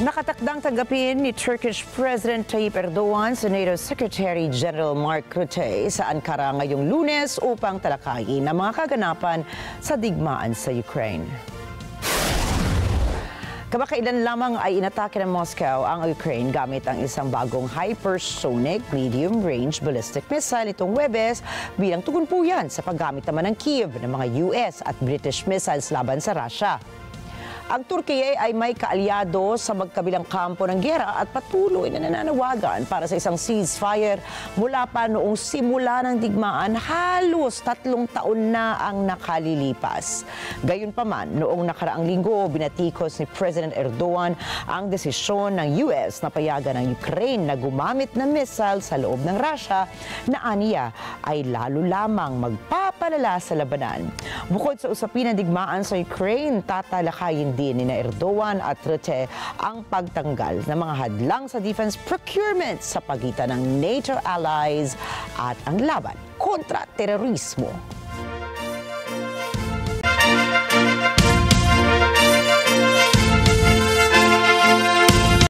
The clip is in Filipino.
Nakatakdang tanggapin ni Turkish President Tayyip Erdogan si NATO Secretary General Mark Rutte sa Ankara ngayong Lunes upang talakayin ang mga kaganapan sa digmaan sa Ukraine. Kamakailan lamang ay inatake ng Moscow ang Ukraine gamit ang isang bagong hypersonic medium-range ballistic missile itong Huwebes bilang tugon po yan sa paggamit naman ng Kiev ng mga US at British missiles laban sa Russia. Ang Turkiye ay may kaalyado sa magkabilang kampo ng giyera at patuloy na nananawagan para sa isang ceasefire mula pa noong simula ng digmaan halos 3 taon na ang nakalilipas. Gayunpaman, noong nakaraang linggo, binatikos ni President Erdogan ang desisyon ng US na payagan ng Ukraine na gumamit ng missile sa loob ng Russia na aniya ay lalo lamang magpapalala sa labanan. Bukod sa usapin ng digmaan sa Ukraine, tatalakayin din ni Erdogan at Rutte ang pagtanggal ng mga hadlang sa defense procurement sa pagitan ng NATO allies at ang laban kontra terorismo.